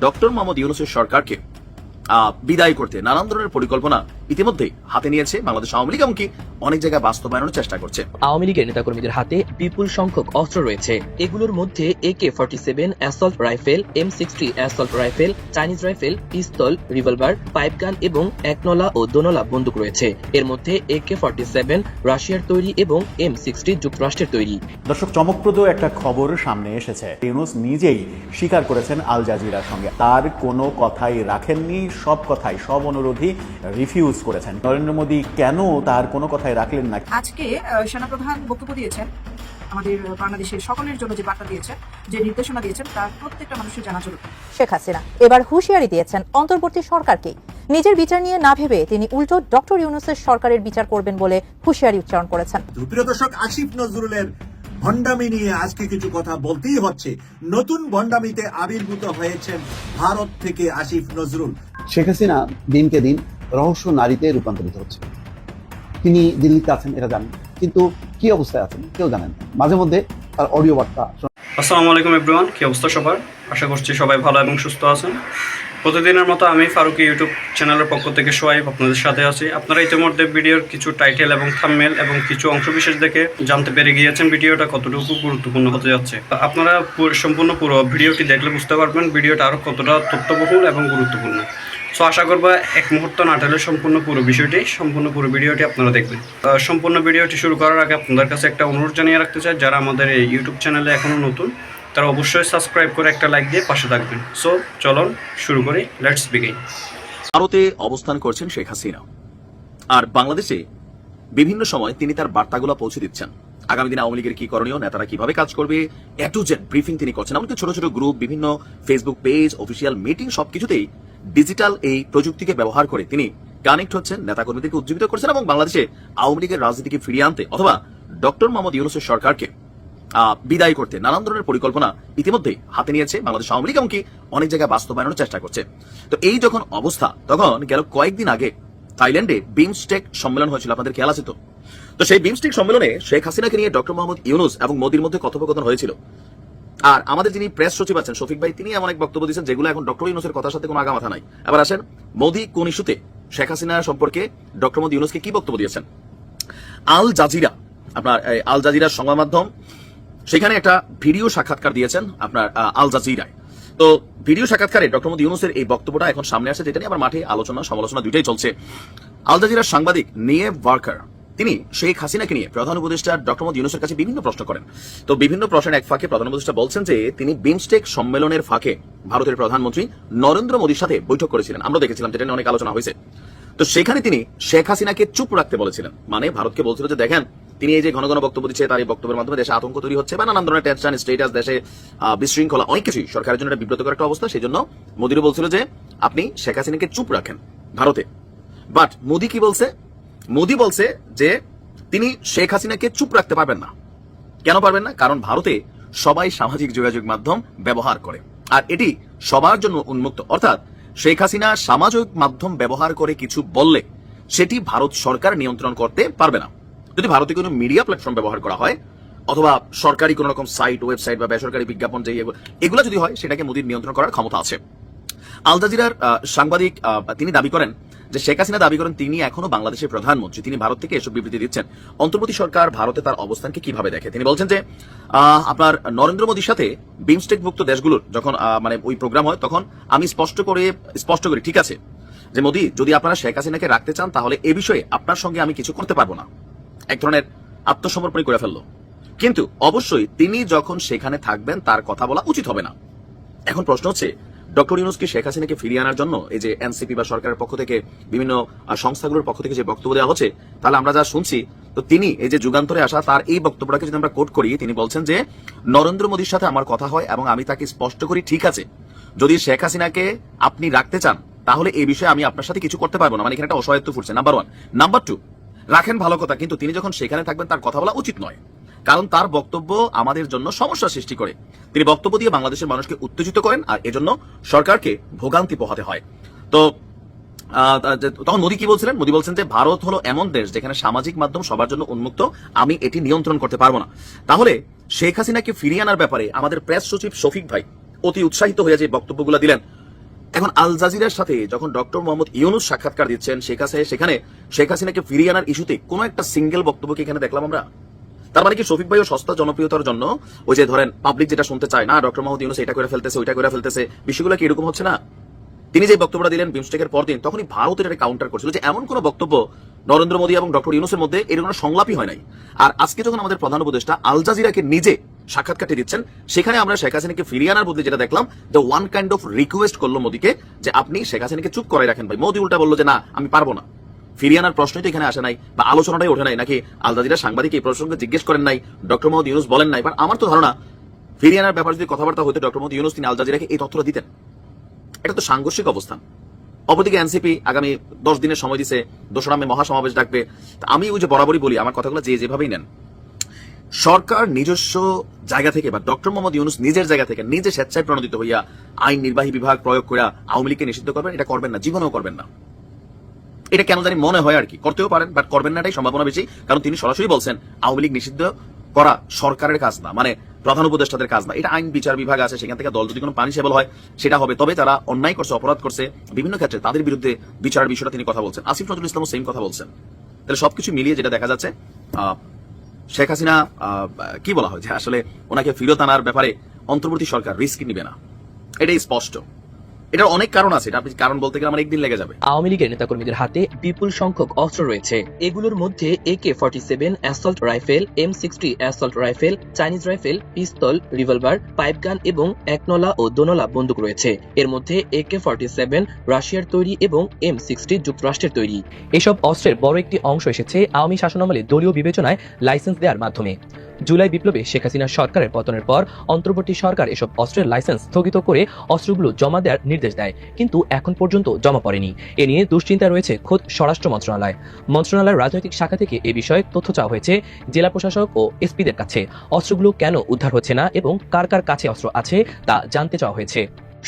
Doctor Mohammad ইউনূসের সরকারকে বিদায় করতে নানান ধরনের পরিকল্পনা ইতিমধ্যেই হাতে নিয়েছে বাংলাদেশ আওয়ামী লীগ, এমনকি অনেক জায়গায় বাস্তবায়নের চেষ্টা করছে। আওয়ামী লীগের নেতাকর্মীদের হাতে বিপুল সংখ্যক অস্ত্র রয়েছে। এগুলোর মধ্যে AK-47 assault rifle, M60 assault rifle, Chinese rifle, pistol, revolver, pipe gun এবং একনলা ও দোনলা বন্দুক রয়েছে। এর মধ্যে AK-47 রাশিয়ার তৈরি এবং M60 যুক্তরাষ্ট্রের তৈরি। দর্শক, চমকপ্রদ একটা খবর সামনে এসেছে। ইউনূস নিজেই স্বীকার করেছেন আল জাজিরার সঙ্গে তার কোনো কথাই রাখেননি, সব কথাই, সব অনুরোধই রিফিউজ করেছেন। নরেন্দ্র মোদী কেন তার কোনো কথাই রাখলেন না? আজকে সেনাপ্রধান বক্তব্য দিয়েছেন, আমাদের বাংলাদেশের সকলের জন্য যে বার্তা দিয়েছেন, যে নির্দেশনা দিয়েছেন, তার প্রত্যেকটা মানুষের জানা জরুরি। শেখ হাসিনা এবার হুঁশিয়ারি দিয়েছেন অন্তর্বর্তী সরকারকে। নিজের বিচার নিয়ে না ভেবে তিনি উল্টো ডক্টর ইউনূসের সরকারের বিচার করবেন বলে হুঁশিয়ারি উচ্চারণ করেছেন। প্রিয় দর্শক, আসিফ নজরুলের ভণ্ডামি নিয়ে আজকে কিছু কথা বলতেই হচ্ছে। নতুন ভণ্ডামিতে আবির্ভূত হয়েছেন ভারত থেকে আসিফ নজরুল। শেখ হাসিনা দিনকে দিন রহস্য নারীতে রূপান্তরিত হচ্ছে। তিনি দিল্লিতে আছেন এটা জানেন, কিন্তু কি অবস্থায় আছেন কেউ জানেন। মাঝে মধ্যে তার অডিও বার্তা। আসসালামু আলাইকুম এভরিওয়ান, কি অবস্থা সবার? আশা করছি সবাই ভালো এবং সুস্থ আছেন। প্রতিদিনের মতো আমি ফারুকি ইউটিউব চ্যানেলের পক্ষ থেকে সোয়াইব আপনাদের সাথে আছি। আপনারা ইতিমধ্যে ভিডিওর কিছু টাইটেল এবং থাম্বনেল এবং কিছু অংশবিশেষ দেখে জানতে পেরে গিয়েছেন ভিডিওটা কতটুকু গুরুত্বপূর্ণ হতে যাচ্ছে। আপনারা সম্পূর্ণ পুরো ভিডিওটি দেখলে বুঝতে পারবেন ভিডিওটা আরও কতটা তথ্যবহুল এবং গুরুত্বপূর্ণ। সো আশা করবো এক মুহূর্ত না টেলে সম্পূর্ণ পুরো ভিডিওটি আপনারা দেখবেন। সম্পূর্ণ ভিডিওটি শুরু করার আগে আপনাদের কাছে একটা অনুরোধ জানিয়ে রাখতে চাই, যারা আমাদের এই ইউটিউব চ্যানেলে এখনও নতুন তারা অবশ্যই সাবস্ক্রাইব করে একটা লাইক দিয়ে পাশে থাকবেন। সো চলুন শুরু করি, লেটস বিগিন। ভারতে অবস্থান করছেন শেখ হাসিনা, আর বাংলাদেশে বিভিন্ন সময় তিনি তার বার্তাগুলো পৌঁছে দিচ্ছেন। আগামী দিনে আওয়ামী লীগের কি করণীয়, নেতারা কিভাবে কাজ করবে, এ টু জেড ব্রিফিং তিনি করছেন। এমনকি ছোট ছোট গ্রুপ, বিভিন্ন ফেসবুক পেজ, অফিসিয়াল মিটিং, সবকিছুতেই ডিজিটাল এই প্রযুক্তিকে ব্যবহার করে তিনি কানেক্ট হচ্ছেন, নেতাকর্মীদেরকে উজ্জীবিত করছেন এবং বাংলাদেশে আওয়ামী লীগের রাজনীতিকে ফিরিয়ে আনতে অথবা ডক্টর মোহাম্মদ ইউনূসের সরকারকে বিদায় করতে নানান ধরনের পরিকল্পনা ইতিমধ্যেই হাতে নিয়েছে বাংলাদেশ আওয়ামী লীগ, এমনকি অনেক জায়গায় বাস্তবায়নের চেষ্টা করছে। তো এই যখন অবস্থা, তখন গেল কয়েকদিন আগে থাইল্যান্ডে বিমস্টেক সম্মেলন হয়েছিল, আপনাদের খেয়াল আছে তো? তো সেই বিমস্টেক সম্মেলনে শেখ হাসিনাকে নিয়ে ডক্টর মোহাম্মদ ইউনূস এবং মোদির মধ্যে কথোপকথন হয়েছিল। আর আমাদের যিনি প্রেস সচিব আছেন শফিক ভাই, তিনি এমন এক বক্তব্য দিয়েছেন যেগুলো এখন ডক্টর ইউনূসের কথার সাথে কোনো আগামাথা নাই। এবার আসেন, মোদি কোন ইস্যুতে শেখ হাসিনা সম্পর্কে ডক্টর মোহাম্মদ ইউনূসকে কি বক্তব্য দিয়েছেন। আল জাজিরা, আপনার আল জাজিরার সংবাদ মাধ্যম, সেখানে একটা ভিডিও সাক্ষাৎকার দিয়েছেন আপনার আল জাজিরায়। তো ভিডিও সাক্ষাৎকারে ডক্টর মোহাম্মদ ইউনূসের এই বক্তব্যটা এখন সামনে আসে, যেটা নিয়ে আবার মাঠে আলোচনা সমালোচনা দুইটাই চলছে। আল জাজিরার সাংবাদিক নিয়েভ ওয়ার্কার, তিনি শেখ হাসিনাকে নিয়ে প্রধান উপদেষ্টা ডক্টর মোহাম্মদ ইউনূসের কাছে বিভিন্ন প্রশ্ন করেন। তো বিভিন্ন প্রশ্নের এক ফাঁকে প্রধান উপদেষ্টা বলছেন যে তিনি বিমস্টেক সম্মেলনের ফাঁকে ভারতের প্রধানমন্ত্রী নরেন্দ্র মোদীর সাথে বৈঠক করেছিলেন। আমরা দেখেছিলাম, যেটা নিয়ে অনেক আলোচনা হয়েছে। তো সেখানে তিনি শেখ হাসিনাকে চুপ রাখতে বলেছিলেন, মানে ভারতকে বলছিল যে দেখেন তিনি এই যে ঘন ঘন বক্তব্য দিচ্ছে, তার এই বক্তব্যের মাধ্যমে দেশে আতঙ্ক তৈরি হচ্ছে বা নানান ধরনের টেনশন, স্টেটাস, দেশে বিশৃঙ্খলা, অনেক কিছুই সরকারের জন্য একটা বিব্রতকর একটা অবস্থা। সেই জন্য মোদিরও বলছিল যে আপনি শেখ হাসিনাকে চুপ রাখেন ভারতে। বাট মোদি কি বলছে? মোদি বলছে যে তিনি শেখ হাসিনাকে চুপ রাখতে পারবেন না। কেন পারবেন না? কারণ ভারতে সবাই সামাজিক যোগাযোগ মাধ্যম ব্যবহার করে, আর এটি সবার জন্য উন্মুক্ত। অর্থাৎ শেখ হাসিনা সামাজিক মাধ্যম ব্যবহার করে কিছু বললে সেটি ভারত সরকার নিয়ন্ত্রণ করতে পারবে না। যদি ভারতে কোনো মিডিয়া প্ল্যাটফর্ম ব্যবহার করা হয় অথবা সরকারি কোনো রকম সাইট, ওয়েবসাইট বা বেসরকারি বিজ্ঞাপন, যে এগুলো যদি হয়, সেটাকে মোদির নিয়ন্ত্রণ করার ক্ষমতা আছে। আল জাজিরার সাংবাদিক তিনি দাবি করেন যে শেখ হাসিনা দাবি করেন তিনি এখনো বাংলাদেশের প্রধানমন্ত্রী, তিনি ভারত থেকে এসব বিবৃতি দিচ্ছেন। অন্তর্বর্তী সরকার ভারতে তার অবস্থানকে কিভাবে দেখে? তিনি বলছেন যে আপনার নরেন্দ্র মোদীর সাথে বিমস্টেকভুক্ত দেশগুলোর যখন মানে ওই প্রোগ্রাম হয়, তখন আমি স্পষ্ট করি ঠিক আছে যে মোদি, যদি আপনারা শেখ হাসিনাকে রাখতে চান তাহলে এ বিষয়ে আপনার সঙ্গে আমি কিছু করতে পারবো না। এক ধরনের আত্মসমর্পণই করে ফেললো। কিন্তু অবশ্যই তিনি যখন সেখানে থাকবেন তার কথা বলা উচিত হবে না। এখন প্রশ্ন হচ্ছে, ডক্টর ইউনূস কি শেখ হাসিনাকে ফিরিয়ে আনার জন্য এই যে এনসিপি বা সরকারের পক্ষ থেকে বিভিন্ন সংস্থাগুলোর পক্ষ থেকে যে বক্তব্য দেওয়া হচ্ছে, তাহলে আমরা যা শুনছি, তো তিনি এই যে যুগান্তরে আসা তার এই বক্তব্যটাকে যদি আমরা কোট করি, তিনি বলছেন যে নরেন্দ্র মোদীর সাথে আমার কথা হয় এবং আমি তাকে স্পষ্ট করি ঠিক আছে, যদি শেখ হাসিনাকে আপনি রাখতে চান তাহলে এই বিষয়ে আমি আপনার সাথে কিছু করতে পারবো না। মানে এখানে একটা অসহায়ত্ব ফুটছে, নাম্বার 1। নাম্বার 2, রাখেন ভালো কথা, কিন্তু তিনি যখন সেখানে থাকবেন তার কথা বলা উচিত নয়, কারণ তার বক্তব্য আমাদের জন্য সমস্যা সৃষ্টি করে। তিনি বক্তব্য দিয়ে বাংলাদেশের মানুষকে উত্তেজিত করেন, আর এজন্য সরকারকে ভোগান্তি পোহাতে হয়। তো তখন মোদি কি বলছিলেন? মোদি বলছেন যে ভারত হলো এমন দেশ যেখানে সামাজিক মাধ্যম সবার জন্য উন্মুক্ত, আমি এটি নিয়ন্ত্রণ করতে পারবো না। তাহলে শেখ হাসিনাকে ফিরিয়ে আনার ব্যাপারে আমাদের প্রেস সচিব শফিক ভাই অতি উৎসাহিত হয়ে যে বক্তব্যগুলো দিলেন, এখন আল জাজিরার সাথে যখন ডক্টর মোহাম্মদ ইউনুস সাক্ষাৎকার দিচ্ছেন সেখানে শেখ হাসিনাকে ফিরিয়ে আনার ইস্যুতে কোনো একটা সিঙ্গেল বক্তব্য কি এখানে দেখলাম আমরা? তার মানে কি শফিক ভাইও সস্তা জনপ্রিয়তার জন্য ওই যে ধরেন পাবলিক যেটা শুনতে চায় না, ডক্টর মোহাম্মদ ইউনুস এটা করে ফেলতেছে ওইটা করে ফেলতেছে, বিষয়গুলো কি এরকম হচ্ছে না? তিনি যে বক্তব্যটা দিলেন বিমস্টেকের পরদিন, তখনই ভারতের এটা কাউন্টার করছিল যে এমন কোন বক্তব্য নরেন্দ্র মোদী এবং ডক্টর ইউনুসের মধ্যে এরকম সংলাপই হয় নাই। আর আজকে যখন আমাদের প্রধান উপদেষ্টা আল জাজিরাকে নিজে সাক্ষাৎকারটি দিচ্ছেন, সেখানে আমরা শেখ হাসিনাকে ফিরিয়ে আনার বদলে যেটা দেখলাম, যে ওয়ান কাইন্ড অফ রিকোয়েস্ট করলো মোদীকে যে আপনি শেখ হাসিনাকে চুপ করাই রাখেন ভাই। মোদী উল্টা বললো যে না আমি পারবো না, ফিরিয়ে আনার প্রশ্নই তো এখানে আসে নাই বা আলোচনাটাই ওঠে নাই। নাকি আল জাজিরা সাংবাদিক এই প্রশ্নকে জিজ্ঞেস করেন নাই, ডক্টর মোহাম্মদ ইউনুস বলেন নাই। বাট আমার তো ধারণা ফিরিয়ে আনার ব্যাপারে যদি কথাবার্তা হতো ডক্টর মোহাম্মদ ইউনুস তিনি আল জাজিরাকে এই তথ্যটা দিতেন। এটা তো সাংঘর্ষিক অবস্থান। অপরদিকে এনসিপি আগামী 10 দিনের সময় দিছে, 2রা মে মহাসমাবেশ ডাকবে। আমি ওই যে বরাবরই বলি, আমার কথাগুলো যেভাবেই নেন, সরকার নিজস্ব জায়গা থেকে বা ডক্টর মোহাম্মদ ইউনুস নিজের জায়গা থেকে নিজে স্বেচ্ছায় প্রণোদিত হইয়া আইন নির্বাহী বিভাগ প্রয়োগ করে আওয়ামী লীগকে নিষিদ্ধ করবেন, এটা করবেন না, জীবনেও করবেন না। এটা কেন জানি মনে হয় আর কি, করতেও পারেন বাট করবেন না, এটাই সম্ভাবনা বেশি। কারণ তিনি সরাসরি বলছেন আওয়ামী লীগ নিষিদ্ধ করা সরকারের কাজ না, মানে প্রধান উপদেষ্টাদের কাজ না, এটা আইন বিচার বিভাগ আছে, সেখান থেকে দল যদি কোনো পানিশেবল হয় সেটা হবে। তবে তারা অন্যায় করছে, অপরাধ করছে বিভিন্ন ক্ষেত্রে, তাদের বিরুদ্ধে বিচারের বিষয়টা তিনি কথা বলছেন। আসিফ নজরুল ইসলামও সেম কথা বলছেন। তাহলে সবকিছু মিলিয়ে যেটা দেখা যাচ্ছে, শেখ হাসিনা কি বলা হয় যে আসলে ওনাকে ফেরত আনার ব্যাপারে অন্তর্বর্তী সরকার রিস্ক নিবে না, এটাই স্পষ্ট। এটার অনেক কারণ আছে, এটা আপনি কারণ বলতে গেলে আমার একদিন লেগে যাবে। আওয়ামী লীগের নেতাকর্মীদের হাতে বিপুল সংখ্যক অস্ত্র রয়েছে। এগুলোর মধ্যে AK-47 assault rifle, M60 assault rifle, Chinese rifle, pistol, revolver, pipe gun এবং একনলা ও দোনলা বন্দুক রয়েছে। এর মধ্যে AK-47 রাশিয়ার তৈরি এবং M60 যুক্তরাষ্ট্রের তৈরি। এসব অস্ত্রের বড় একটি অংশ এসেছে আওয়ামী শাসনামলে দলীয় বিবেচনায় লাইসেন্স দেওয়ার মাধ্যমে। জুলাই বিপ্লবে শেখ হাসিনা সরকারের পতনের পর অন্তর্বর্তী সরকার এসব অস্ত্রের লাইসেন্স স্থগিত করে অস্ত্রগুলো জমা দেওয়ার নির্দেশ দেয়, কিন্তু এখন পর্যন্ত জমা পড়েনি। এ নিয়ে দুশ্চিন্তা রয়েছে খোদ স্বরাষ্ট্র মন্ত্রণালয়ের রাজনৈতিক শাখা থেকে এ বিষয়ে তথ্য চাওয়া হয়েছে জেলা প্রশাসক ও এসপিদের কাছে। অস্ত্রগুলো কেন উদ্ধার হচ্ছে না এবং কার কার কাছে অস্ত্র আছে তা জানতে চাওয়া হয়েছে।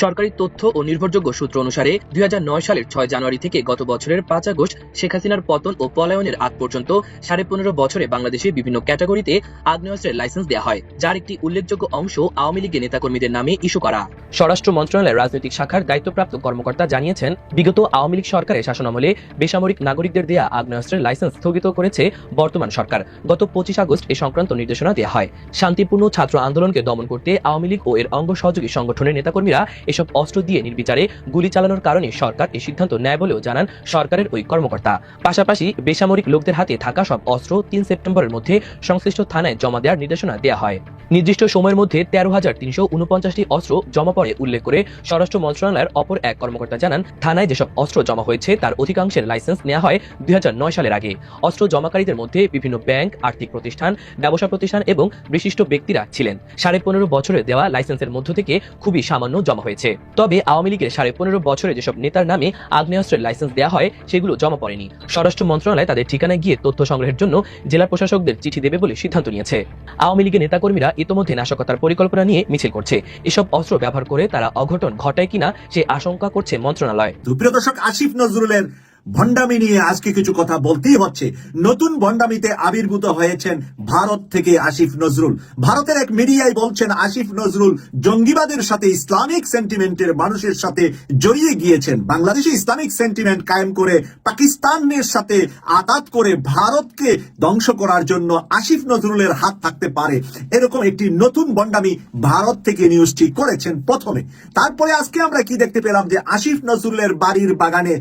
সরকারি তথ্য ও নির্ভরযোগ্য সূত্র অনুসারে 2009 সালের 6 জানুয়ারি থেকে গত বছরের 5 আগস্ট শেখ হাসিনার পতন ও পলায়নের আগ পর্যন্ত 15.5 বছরে বাংলাদেশে বিভিন্ন ক্যাটাগরিতে আগ্নেয়াস্ত্রের লাইসেন্স দেওয়া হয়, যার একটি উল্লেখযোগ্য অংশ আওয়ামী লীগের নেতাকর্মীদের নামে ইস্যু করা। স্বরাষ্ট্র মন্ত্রণালয়ের রাজনৈতিক শাখার দায়িত্বপ্রাপ্ত কর্মকর্তা জানিয়েছেন, বিগত আওয়ামী লীগ সরকারের শাসনামলে বেসামরিক নাগরিকদের দেয়া আগ্নেয়াস্ত্রের লাইসেন্স স্থগিত করেছে বর্তমান সরকার। গত 25 আগস্ট এ সংক্রান্ত নির্দেশনা দেওয়া হয়। শান্তিপূর্ণ ছাত্র আন্দোলনকে দমন করতে আওয়ামী লীগ ও এর অঙ্গ সহযোগী সংগঠনের নেতাকর্মীরা এসব অস্ত্র দিয়ে নির্বিচারে গুলি চালানোর কারণে সরকার এই সিদ্ধান্ত নেয় বলেও জানান সরকারের ওই কর্মকর্তা। পাশাপাশি বেসামরিক লোকদের হাতে থাকা সব অস্ত্র 3 সেপ্টেম্বরের মধ্যে সংশ্লিষ্ট থানায় জমা দেওয়ার নির্দেশনা দেওয়া হয়। নির্দিষ্ট সময়ের মধ্যে 13,349টি অস্ত্র জমা পড়ে উল্লেখ করে স্বরাষ্ট্র মন্ত্রণালয়ের অপর এক কর্মকর্তা জানান, থানায় যেসব অস্ত্র জমা হয়েছে তার অধিকাংশের লাইসেন্স নেওয়া হয় 2009 সালের আগে। অস্ত্র জমাকারীদের মধ্যে বিভিন্ন ব্যাংক, আর্থিক প্রতিষ্ঠান, ব্যবসা প্রতিষ্ঠান এবং বিশিষ্ট ব্যক্তিরা ছিলেন। 15.5 বছরে দেওয়া লাইসেন্সের মধ্য থেকে খুবই সামান্য জমা হয়েছে। তবে আওয়ামী লীগের 15.5 বছরে যেসব নেতার নামে আগ্নেয়াস্ত্রের লাইসেন্স দেওয়া হয় সেগুলো জমা পড়েনি। স্বরাষ্ট্র মন্ত্রণালয় তাদের ঠিকানায় গিয়ে তথ্য সংগ্রহের জন্য জেলা প্রশাসকদের চিঠি দেবে বলে সিদ্ধান্ত নিয়েছে। আওয়ামী লীগের নেতাকর্মীরা ইতোমধ্যে নাশকতার পরিকল্পনা নিয়ে মিছিল করছে। এসব অস্ত্র ব্যবহার করে তারা অঘটন ঘটায় কিনা সে আশঙ্কা করছে মন্ত্রণালয়। প্রিয় দর্শক, আসিফ নজরুলের ভণ্ডামি নিয়ে আজকে কিছু কথা বলতেই হচ্ছে। নতুন ভণ্ডামিতে আবির্ভূত হয়েছেন ভারত থেকে আসিফ নজরুল। ভারতের এক মিডিয়ায় বলছেন আসিফ নজরুল জঙ্গিবাদের সাথে ইসলামিক সেন্টিমেন্টের মানুষের সাথে জড়িয়ে গিয়েছেন। বাংলাদেশে ইসলামিক সেন্টিমেন্ট কায়েম করে পাকিস্তানের সাথে আঘাত করে ভারতকে ধ্বংস করার জন্য আসিফ নজরুলের হাত থাকতে পারে, এরকম একটি নতুন ভণ্ডামি ভারত থেকে নিউজটি করেছেন প্রথমে। তারপরে আজকে আমরা কি দেখতে পেলাম যে আসিফ নজরুলের বাড়ির বাগানে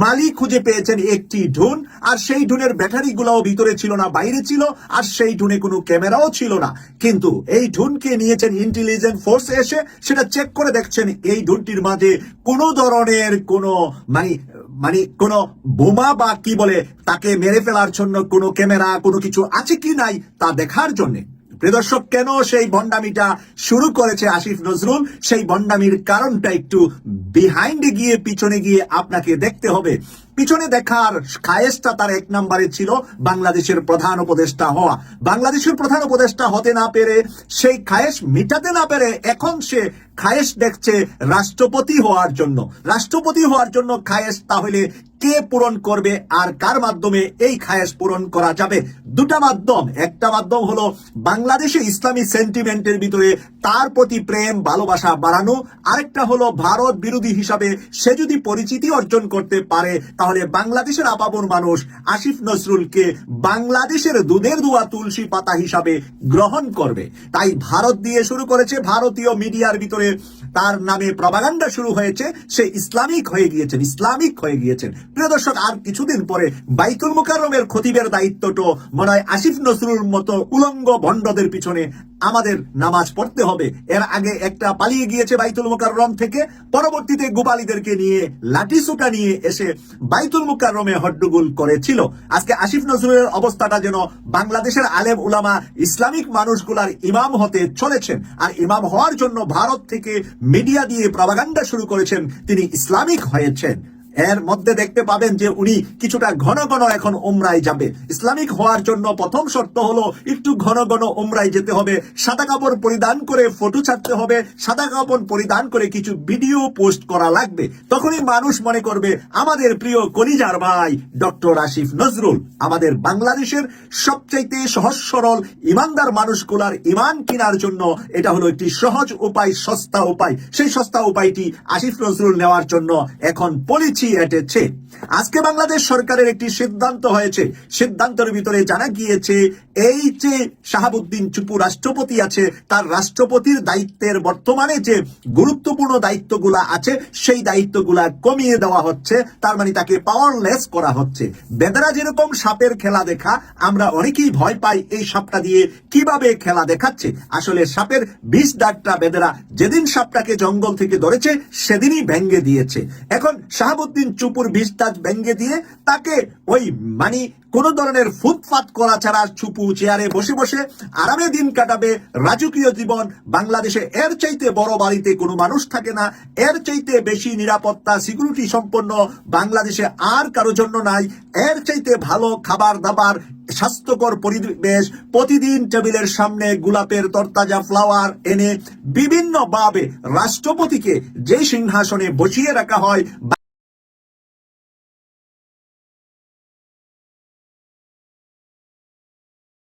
মালিক খুঁজে পেয়েছেন একটি ঢুন, আর সেই ঢুনের ব্যাটারি গুলাও ভিতরে ছিল না, বাইরে ছিল, আর সেই ঢুনে কোনো ক্যামেরাও ছিল না। কিন্তু এই ঢুনকে নিয়েছেন ইন্টেলিজেন্স ফোর্স এসে সেটা চেক করে দেখছেন এই ঢুনটির মাঝে কোনো ধরনের কোনো মানে কোনো বোমা বা কি বলে তাকে মেরে ফেলার জন্য কোনো ক্যামেরা কোনো কিছু আছে কি নাই তা দেখার জন্য। প্রিয় দর্শক, কেন সেই ভণ্ডামিটা শুরু করেছে আসিফ নজরুল, সেই ভণ্ডামির কারণটা একটু বিহাইন্ডে গিয়ে পিছনে গিয়ে আপনাকে দেখতে হবে। পিছনে দেখার খায়েশটা তার এক নম্বরে ছিল বাংলাদেশের প্রধান উপদেষ্টা হওয়া। বাংলাদেশের প্রধান উপদেষ্টা হতে না পেরে, সেই খায়েশ মিটাতে না পেরে এখন সে খায়েশ দেখছে রাষ্ট্রপতি হওয়ার জন্য। রাষ্ট্রপতি হওয়ার জন্য খায়েশ তাহলে কে পূরণ করবে আর কার মাধ্যমে এই খায়েশ পূরণ করা যাবে? দুটা মাধ্যম। একটা মাধ্যম হলো বাংলাদেশে ইসলামী সেন্টিমেন্টের ভিতরে তার প্রতি প্রেম ভালোবাসা বাড়ানো, আরেকটা হলো ভারত বিরোধী হিসাবে সে যদি পরিচিতি অর্জন করতে পারে তাহলে বাংলাদেশের আপামর মানুষ আসিফ নজরুলকে বাংলাদেশের দুধের দুয়া তুলসী পাতা হিসাবে গ্রহণ করবে। তাই ভারত দিয়ে শুরু করেছে, ভারতীয় মিডিয়ার ভিতরে তার নামে প্রপাগান্ডা শুরু হয়েছে, সে ইসলামিক হয়ে গিয়েছেন। প্রিয় দর্শক, আর কিছুদিন পরে বাইতুল মুকাররমের খতিবের দায়িত্বটা মনে হয় আসিফ নজরুল মতো উলঙ্গ ভণ্ডদের পিছনে আমাদের নামাজ পড়তে হবে। এর আগে একটা পালিয়ে গিয়েছে বাইতুল মুকাররম থেকে, পরবর্তীতে গোপালীদেরকে নিয়ে লাঠি সোটা নিয়ে এসে বাইতুল মুকাররমে হট্টগোল করেছিল। আজকে আসিফ নজরুলের অবস্থাটা যেন বাংলাদেশের আলেম উলামা ইসলামিক মানুষগুলার ইমাম হতে চলেছেন, আর ইমাম হওয়ার জন্য ভারত থেকে মিডিয়া দিয়ে প্রপাগান্ডা শুরু করেছেন, তিনি ইসলামিক হয়েছেন। এর মধ্যে দেখতে পাবেন যে উনি কিছুটা ঘন ঘন এখন উমরায় যাবে। ইসলামিক হওয়ার জন্য প্রথম শর্ত হলো একটু ঘন ঘন উমরায় যেতে হবে, সাদা কাপড় পরিধান করে ফটো ছাড়তে হবে, সাদা কাপড় পরিধান করে কিছু ভিডিও পোস্ট করা লাগবে। তখনই মানুষ মনে করবে আমাদের প্রিয় কলিজার ভাই ডক্টর আসিফ নজরুল আমাদের বাংলাদেশের সবচাইতে সহজ সরল ইমানদার মানুষগুলার ইমান কেনার জন্য এটা হলো একটি সহজ উপায়, সস্তা উপায়। সেই সস্তা উপায়টি আসিফ নজরুল নেওয়ার জন্য এখন পলিসি এটেছে। আজকে বাংলাদেশ সরকারের একটি সিদ্ধান্ত হয়েছে, সিদ্ধান্তের ভিতরে জানা গিয়েছে এই যে শাহাবুদ্দিন চুপু রাষ্ট্রপতি আছে, তার রাষ্ট্রপতির দায়িত্বের বর্তমানে যে গুরুত্বপূর্ণ দায়িত্বগুলা আছে সেই দায়িত্বগুলা কমিয়ে দেওয়া হচ্ছে, তার মানে তাকে পাওয়ারলেস করা হচ্ছে। বেদেরা যেরকম সাপের খেলা দেখা আমরা অনেকেই ভয় পাই এই সাপটা দিয়ে কিভাবে খেলা দেখাচ্ছে, আসলে সাপের বিষ দাগটা বেদেরা যেদিন সাপটাকে জঙ্গল থেকে ধরেছে সেদিনই ভেঙ্গে দিয়েছে। এখন শাহাবুদ্দিন চুপুর বিষ দাগ ভেঙ্গে দিয়ে তাকে ওই মানে কোন ধরনের ফুটপাত করা ছাড়া চুপু চেয়ারে বসে বসে আরামে দিন কাটাবে, রাজকীয় জীবন। বাংলাদেশে এর চাইতে বড় বাড়িতে কোনো মানুষ থাকে না, এর চাইতে বেশি নিরাপত্তা সিকিউরিটি সম্পন্ন বাংলাদেশে আর কারো জন্য নাই, এর চাইতে ভালো খাবার দাবার, স্বাস্থ্যকর পরিবেশ, প্রতিদিন টেবিলের সামনে গোলাপের তরতাজা ফ্লাওয়ার এনে বিভিন্ন ভাবে রাষ্ট্রপতিকে যে সিংহাসনে বসিয়ে রাখা হয়